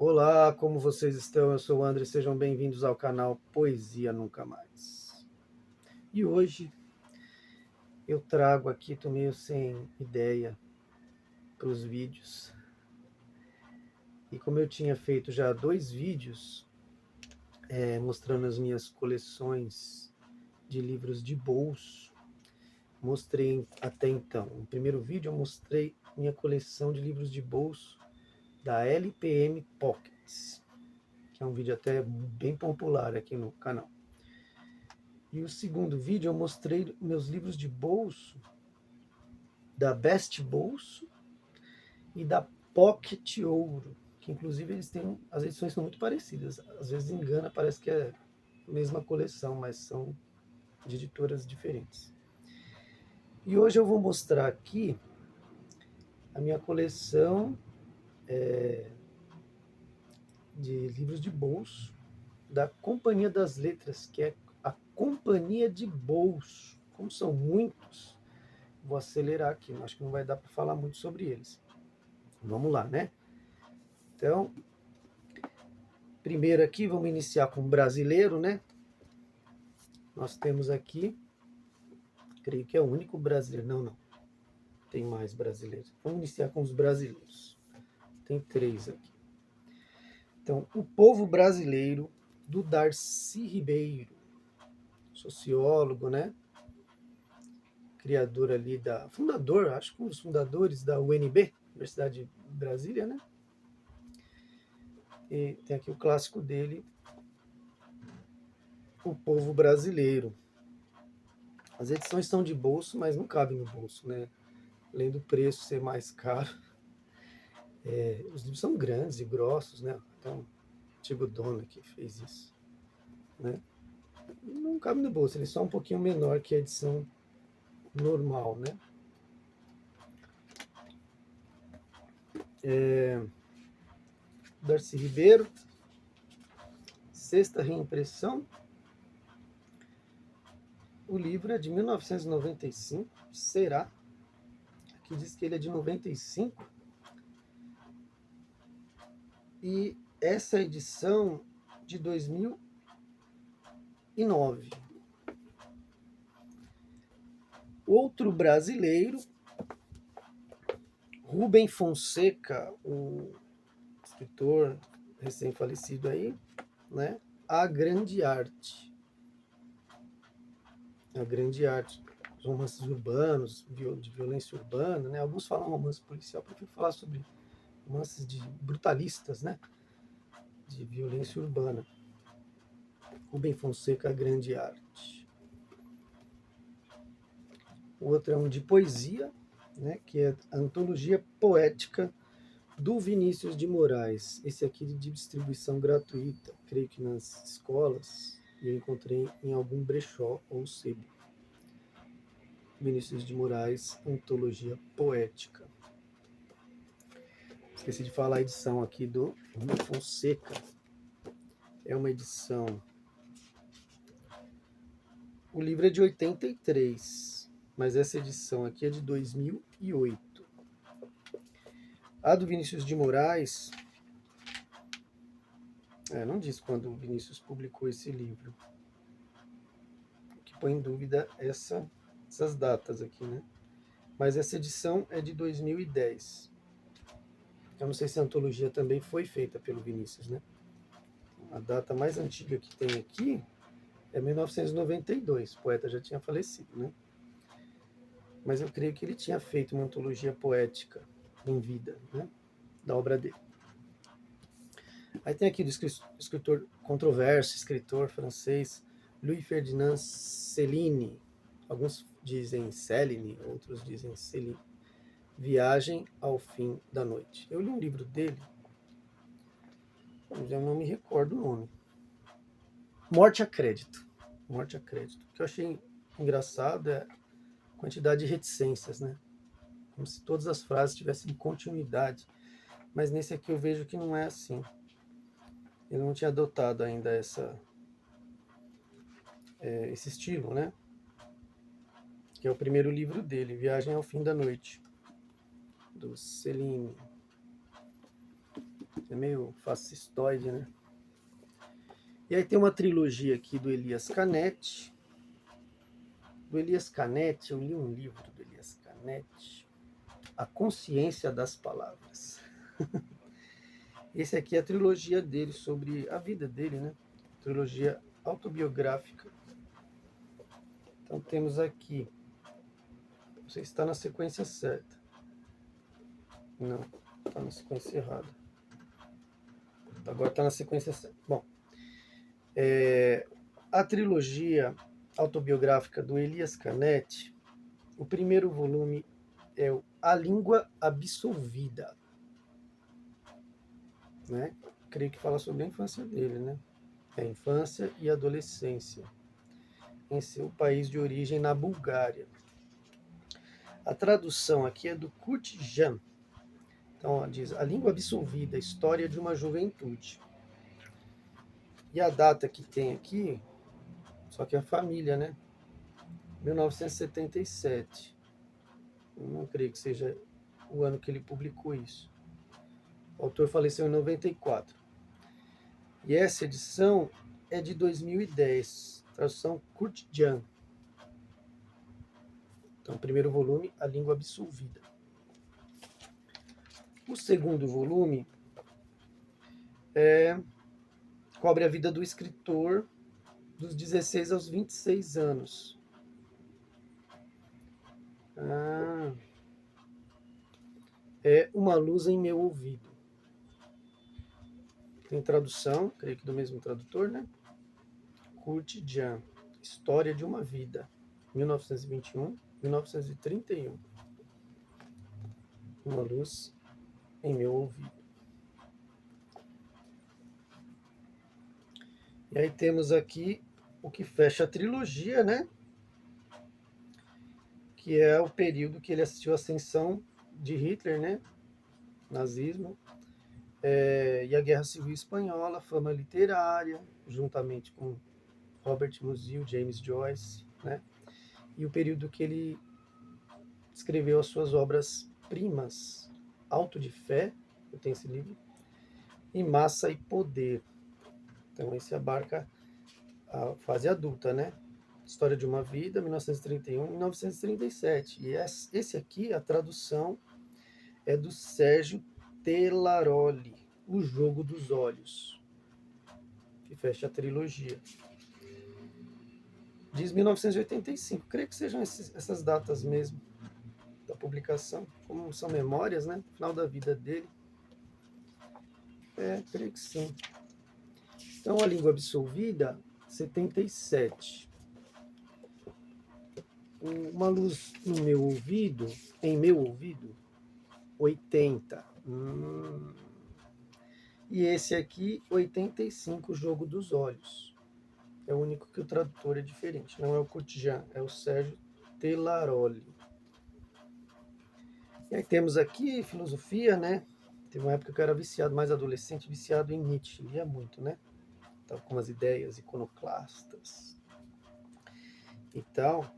Olá, como vocês estão? Eu sou o André, sejam bem-vindos ao canal Poesia Nunca Mais. E hoje eu trago aqui, tô meio sem ideia para os vídeos. E como eu tinha feito já 2 vídeos mostrando as minhas coleções de livros de bolso, mostrei até então. No primeiro vídeo eu mostrei minha coleção de livros de bolso da LPM Pockets, que é um vídeo até bem popular aqui no canal. E o segundo vídeo eu mostrei meus livros de bolso da Best Bolso e da Pocket Ouro, que inclusive eles têm, as edições são muito parecidas. Às vezes engana, parece que é a mesma coleção, mas são de editoras diferentes. E hoje eu vou mostrar aqui a minha coleção de livros de bolso da Companhia das Letras, que é a Companhia de Bolso. Como são muitos, vou acelerar aqui, acho que não vai dar para falar muito sobre eles. Vamos lá, né? Então, primeiro aqui, vamos iniciar com o brasileiro, né? Nós temos aqui, creio que é o único brasileiro. Não, tem mais brasileiros. Vamos iniciar com os brasileiros. Tem 3 aqui. Então, O Povo Brasileiro, do Darcy Ribeiro, sociólogo, né? Criador ali fundador, acho que um dos fundadores da UNB, Universidade de Brasília, né? E tem aqui o clássico dele, O Povo Brasileiro. As edições são de bolso, mas não cabem no bolso, né? Além do preço ser mais caro. Os livros são grandes e grossos, né? Então, o antigo dono que fez isso, né? Não cabe no bolso, ele é só um pouquinho menor que a edição normal, né? Darcy Ribeiro, sexta reimpressão. O livro é de 1995, será? Aqui diz que ele é de 95. E essa edição de 2009. Outro brasileiro, Rubem Fonseca, o escritor recém-falecido aí, né? A Grande Arte. A Grande Arte. Os romances urbanos, de violência urbana, né? Alguns falam romance policial, eu prefiro falar sobre romances de brutalistas, né? De violência urbana. Rubem Fonseca, A Grande Arte. O outro é um de poesia, né? Que é a Antologia Poética do Vinícius de Moraes. Esse aqui de distribuição gratuita, creio que nas escolas, e eu encontrei em algum brechó ou sebo. Vinícius de Moraes, Antologia Poética. Esqueci de falar a edição aqui do Rubem Fonseca. É uma edição... O livro é de 83, mas essa edição aqui é de 2008. A do Vinícius de Moraes... não diz quando o Vinícius publicou esse livro. O que põe em dúvida essas datas aqui, né? Mas essa edição é de 2010. Eu não sei se a antologia também foi feita pelo Vinícius, né? A data mais antiga que tem aqui é 1992. O poeta já tinha falecido, né? Mas eu creio que ele tinha feito uma antologia poética em vida, né? Da obra dele. Aí tem aqui do escritor controverso, escritor francês, Louis Ferdinand Céline. Alguns dizem Céline, outros dizem Céline. Viagem ao Fim da Noite. Eu li um livro dele, mas eu não me recordo o nome. Morte a Crédito. Morte a Crédito. O que eu achei engraçado é a quantidade de reticências, né? Como se todas as frases tivessem continuidade. Mas nesse aqui eu vejo que não é assim. Ele não tinha adotado ainda esse estilo, né? Que é o primeiro livro dele, Viagem ao Fim da Noite, do Céline. É meio fascistoide, né? E aí tem uma trilogia aqui do Elias Canetti. Do Elias Canetti, eu li um livro do Elias Canetti, A Consciência das Palavras. Esse aqui é a trilogia dele sobre a vida dele, né? Trilogia autobiográfica. Então temos aqui, não sei se está na sequência certa. Não, está na sequência errada. Agora está na sequência certa. Bom, a trilogia autobiográfica do Elias Canetti, o primeiro volume é o A Língua Absolvida, né? Creio que fala sobre a infância dele, né? A infância e adolescência em seu país de origem, na Bulgária. A tradução aqui é do Kurt Jan. Então, ó, diz: A Língua Absolvida, História de uma Juventude. E a data que tem aqui, só que é a família, né? 1977. Eu não creio que seja o ano que ele publicou isso. O autor faleceu em 94. E essa edição é de 2010, tradução Kurt Jan. Então, primeiro volume, A Língua Absolvida. O segundo volume cobre a vida do escritor dos 16 aos 26 anos. É Uma Luz em Meu Ouvido. Tem tradução, creio que do mesmo tradutor, né? Kurt Jan, História de uma Vida, 1921, 1931. Uma Luz em Meu Ouvido. E aí temos aqui o que fecha a trilogia, né? Que é o período que ele assistiu à ascensão de Hitler, né? Nazismo, e a Guerra Civil Espanhola, fama literária, juntamente com Robert Musil, James Joyce, né? E o período que ele escreveu as suas obras-primas, Auto de Fé, eu tenho esse livro, e Massa e Poder. Então esse abarca a fase adulta, né? História de uma Vida, 1931 e 1937. E esse aqui, a tradução é do Sérgio Telaroli, O Jogo dos Olhos, que fecha a trilogia. Diz 1985, creio que sejam essas datas mesmo da publicação, como são memórias, né? Final da vida dele. Creio que sim. Então, A Língua Absolvida, 77. Uma Luz no Meu Ouvido, em Meu Ouvido, 80. E esse aqui, 85, Jogo dos Olhos. É o único que o tradutor é diferente. Não é o Cotijan, é o Sérgio Telaroli. E aí temos aqui filosofia, né? Teve uma época que eu era viciado, mais adolescente, viciado em Nietzsche. Lia muito, né? Tava com umas ideias iconoclastas e tal.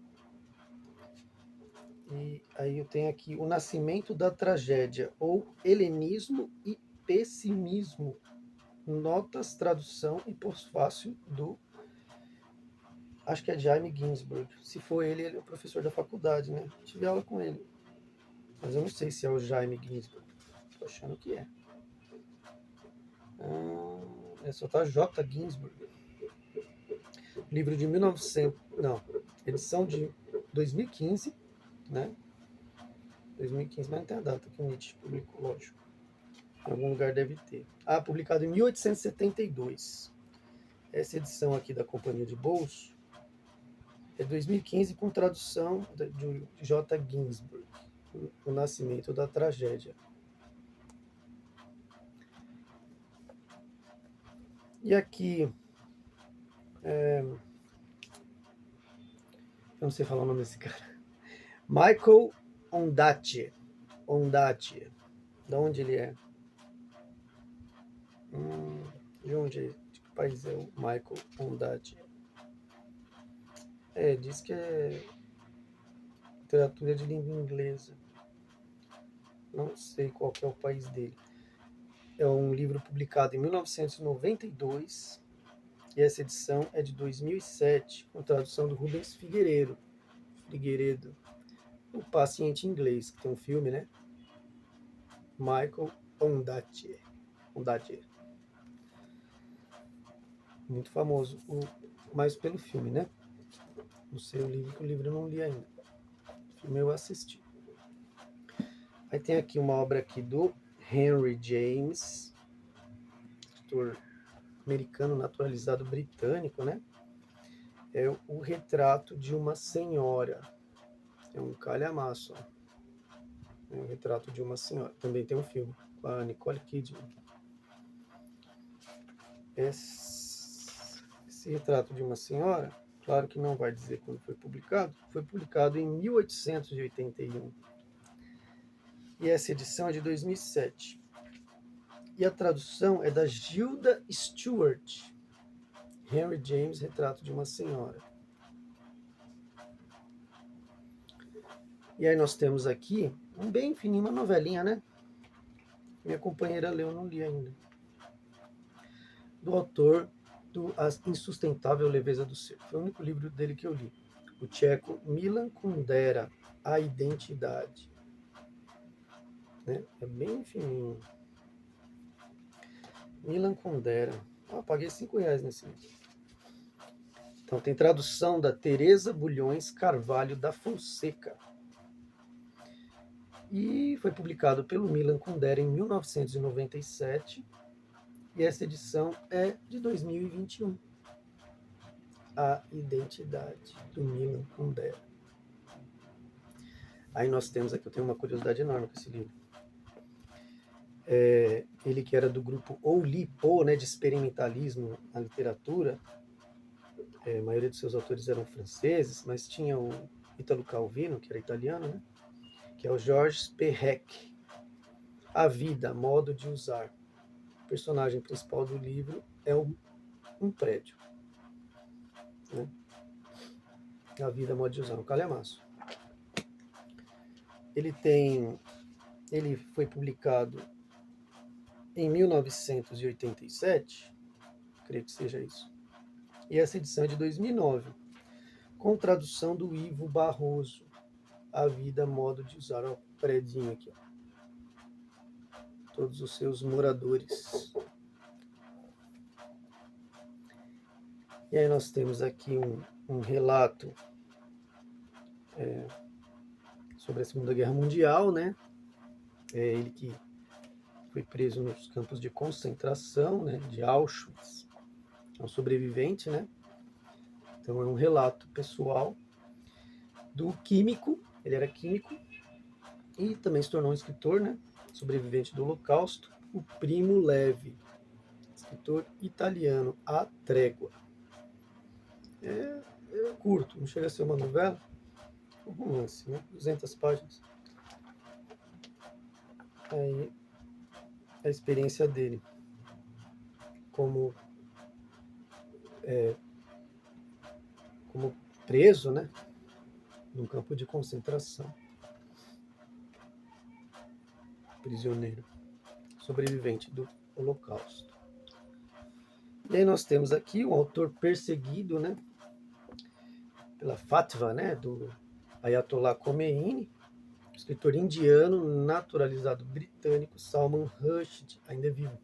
E aí eu tenho aqui O Nascimento da Tragédia, ou Helenismo e Pessimismo. Notas, tradução e pós-fácil do... Acho que é Jaime Ginsburg. Se for ele, ele é o professor da faculdade, né? Tive aula com ele. Mas eu não sei se é o Jaime Ginsburg. Tô achando que é. Só tá J. Ginsburg. Livro de 1900... Não, edição de 2015, né? 2015, mas não tem a data que o Nietzsche publicou, lógico. Em algum lugar deve ter. Publicado em 1872. Essa edição aqui da Companhia de Bolso é 2015, com tradução de J. Ginsburg, O Nascimento da Tragédia. E aqui, eu não sei falar o nome desse cara, Michael Ondaatje. Ondaatje. De onde ele é? De onde é? De que país é o Michael Ondaatje? Diz que é literatura de língua inglesa. Não sei qual que é o país dele. é um livro publicado em 1992 e essa edição é de 2007, com tradução do Rubens Figueiredo, O Paciente Inglês, que tem um filme, né? Michael Ondaatje. Muito famoso, mais pelo filme, né? Não sei o livro, que o livro eu não li ainda. O filme eu assisti. Aí tem aqui uma obra aqui do Henry James, escritor americano naturalizado britânico, né? É o Retrato de uma Senhora. É um calhamaço, ó. É o Retrato de uma Senhora. Também tem um filme com a Nicole Kidman. Esse Retrato de uma Senhora, claro que não vai dizer quando foi publicado em 1881. E essa edição é de 2007. E a tradução é da Gilda Stewart. Henry James, Retrato de uma Senhora. E aí nós temos aqui, um bem fininho, uma novelinha, né? Minha companheira leu, eu não li ainda. Do autor do A Insustentável Leveza do Ser. Foi o único livro dele que eu li. O tcheco Milan Kundera, A Identidade. Né? É bem fininho. Milan Kundera. Paguei R$5 nesse livro. Então tem tradução da Teresa Bulhões Carvalho da Fonseca. E foi publicado pelo Milan Kundera em 1997. E essa edição é de 2021. A Identidade, do Milan Kundera. Aí nós temos aqui, eu tenho uma curiosidade enorme com esse livro. Ele que era do grupo Oulipo, né, de experimentalismo na literatura. A maioria dos seus autores eram franceses, mas tinha o Italo Calvino, que era italiano, né, que é o Georges Perec. A Vida, Modo de Usar. O personagem principal do livro é um prédio. Né? A Vida, Modo de Usar, um calhamaço. Ele foi publicado em 1987, creio que seja isso. E essa edição é de 2009, com tradução do Ivo Barroso. A Vida, Modo de Usar. Ó, o predinho aqui, ó. Todos os seus moradores. E aí nós temos aqui um relato sobre a Segunda Guerra Mundial, né? Ele que foi preso nos campos de concentração, né, de Auschwitz. É um sobrevivente, né? Então é um relato pessoal do químico, ele era químico, e também se tornou um escritor, né? Sobrevivente do Holocausto, o Primo Levi, escritor italiano, A Trégua. É curto, não chega a ser uma novela, um romance, né? 200 páginas. Aí a experiência dele como preso, né? Num campo de concentração. Prisioneiro, sobrevivente do Holocausto. E aí nós temos aqui um autor perseguido, né, pela fatwa, né, do Ayatollah Khomeini, escritor indiano naturalizado britânico Salman Rushdie, ainda é vivo.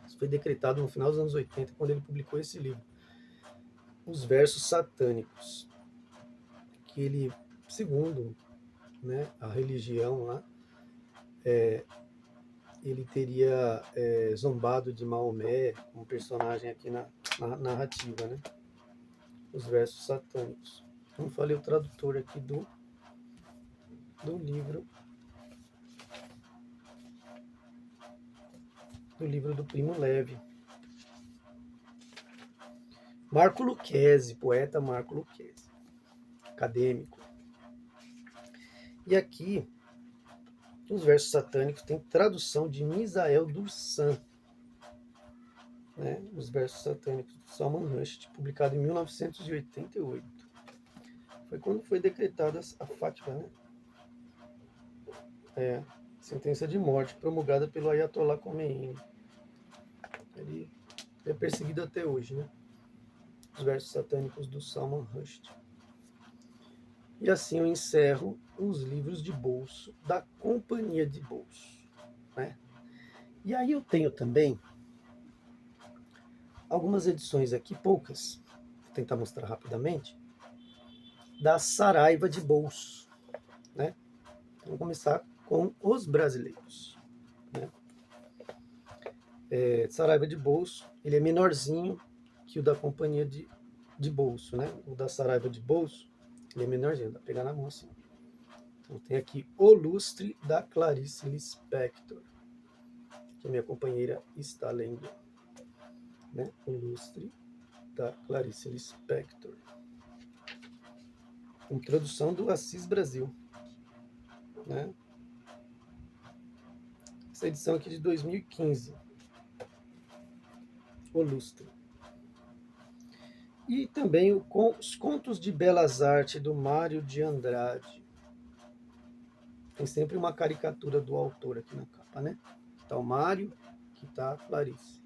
Isso foi decretado no final dos anos 80, quando ele publicou esse livro, Os Versos Satânicos, que ele, segundo, né, a religião lá, ele teria zombado de Maomé, um personagem aqui na narrativa, né? Os Versos Satânicos. Como falei, o tradutor aqui do livro do Primo Levi. Marco Lucchesi, poeta Marco Lucchesi, acadêmico. E aqui, os Versos Satânicos tem tradução de Misael Dursan, né? Os Versos Satânicos do Salman Rushdie, publicado em 1988. Foi quando foi decretada a fatwa, né? sentença de morte promulgada pelo Ayatollah Khomeini. Ele é perseguido até hoje, né? Os versos satânicos do Salman Rushdie. E assim eu encerro os livros de bolso da Companhia de Bolso, né? E aí eu tenho também algumas edições aqui, poucas, vou tentar mostrar rapidamente, da Saraiva de Bolso, né? Então, vou começar com os brasileiros, né? Saraiva de Bolso, ele é menorzinho que o da Companhia de Bolso, né? O da Saraiva de Bolso, ele é menorzinho, dá pra pegar na mão assim. Então tem aqui O Lustre, da Clarice Lispector, que minha companheira está lendo, né? O Lustre, da Clarice Lispector. Introdução do Assis Brasil, né? Essa edição aqui de 2015, O Lustre. E também os Contos de Belas Artes, do Mário de Andrade. Tem sempre uma caricatura do autor aqui na capa, né? Aqui está o Mário, aqui está a Clarice.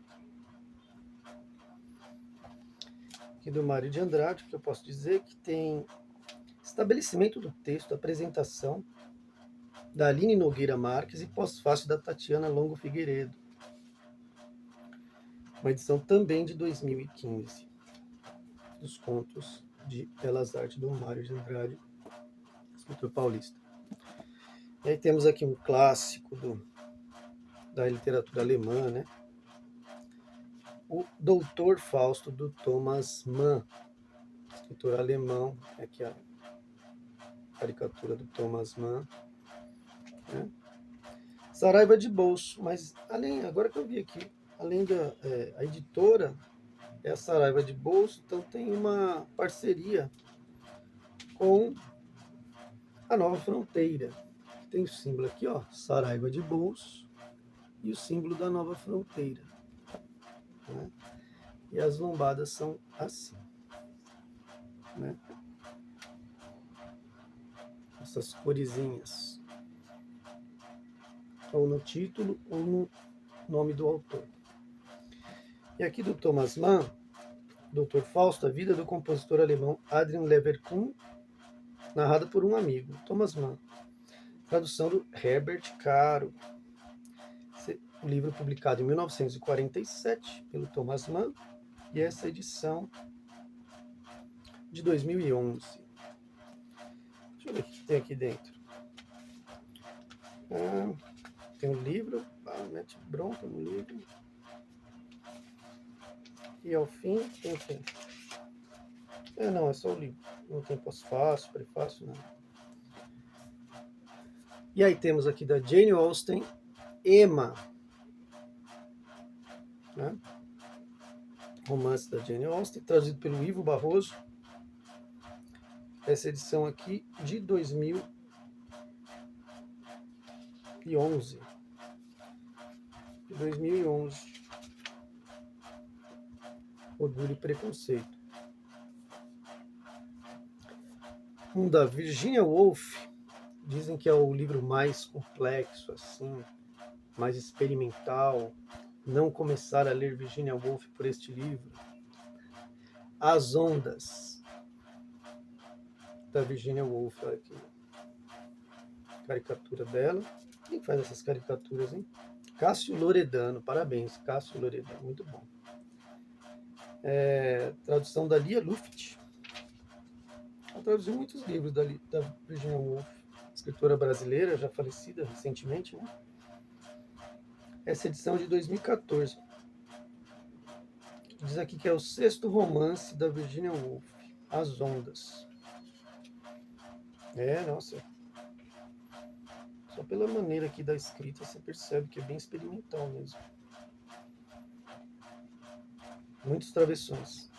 Aqui do Mário de Andrade, que eu posso dizer que tem estabelecimento do texto, apresentação da Aline Nogueira Marques e pós-fácil da Tatiana Longo Figueiredo. Uma edição também de 2015, dos Contos de Belas Artes do Mário de Andrade, escritor paulista. E aí temos aqui um clássico da literatura alemã, né? O Doutor Fausto, do Thomas Mann, escritor alemão. Aqui a caricatura do Thomas Mann, né? Saraiva de Bolso, mas agora que eu vi aqui, além da a editora é a Saraiva de Bolso, então tem uma parceria com a Nova Fronteira. Tem o símbolo aqui, ó, Saraiva de Bolso, e o símbolo da Nova Fronteira, né? E as lombadas são assim, né? Essas coresinhas, ou no título ou no nome do autor. E aqui do Thomas Mann, Dr. Fausto, a vida do compositor alemão Adrian Leverkuhn, narrada por um amigo, Thomas Mann. Tradução do Herbert Caro. O livro publicado em 1947 pelo Thomas Mann, e essa edição de 2011. Deixa eu ver o que tem aqui dentro. Tem um livro, mete bronca no livro. E ao fim tem o quê? Não, é só o livro. Não tem pós-fácil, prefácio, nada. E aí temos aqui da Jane Austen, Emma, né? Romance da Jane Austen, traduzido pelo Ivo Barroso. Essa edição aqui de 2011. De 2011. Orgulho e Preconceito. Um da Virginia Woolf. Dizem que é o livro mais complexo, assim, mais experimental. Não começar a ler Virginia Woolf por este livro. As Ondas, da Virginia Woolf. Olha aqui. Caricatura dela. Quem faz essas caricaturas, hein? Cássio Loredano. Parabéns, Cássio Loredano. Muito bom. Tradução da Lia Luft. Ela traduziu muitos livros da Virginia Woolf, escritora brasileira, já falecida recentemente, né? Essa edição é de 2014. Diz aqui que é o 6º romance da Virginia Woolf, As Ondas. Nossa. Só pela maneira aqui da escrita você percebe que é bem experimental mesmo. Muitos travessões.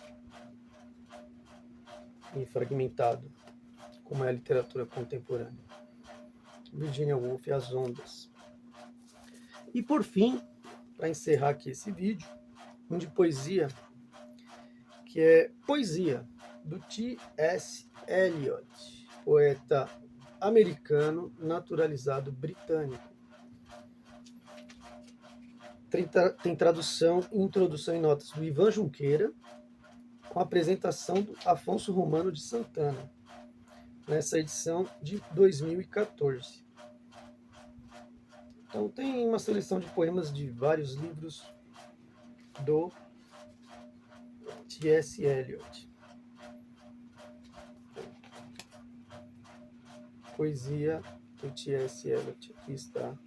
E fragmentado, como é a literatura contemporânea. Virginia Woolf, As Ondas. E por fim, para encerrar aqui esse vídeo, um de poesia, que é Poesia, do T.S. Eliot, poeta americano naturalizado britânico. Tem tradução e introdução em notas do Ivan Junqueira, com a apresentação do Afonso Romano de Santana, nessa edição de 2014. Então tem uma seleção de poemas de vários livros do T.S. Eliot. Poesia do T.S. Eliot. Aqui está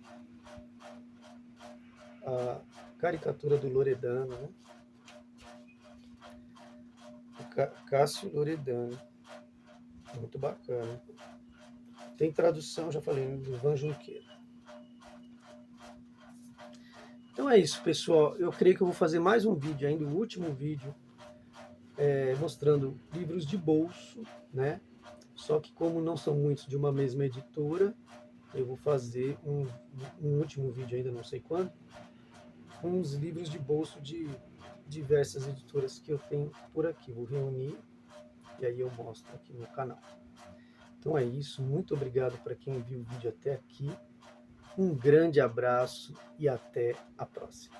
a caricatura do Loredano, né? Cássio Loredano. Muito bacana. Tem tradução, já falei, do Ivan Junqueira. Então é isso, pessoal. Eu creio que eu vou fazer mais um vídeo ainda, o último vídeo, mostrando livros de bolso, né? Só que como não são muitos de uma mesma editora, eu vou fazer um último vídeo ainda, não sei quando, com os livros de bolso de diversas editoras que eu tenho por aqui. Vou reunir e aí eu mostro aqui no canal. Então é isso, muito obrigado para quem viu o vídeo até aqui. Um grande abraço e até a próxima.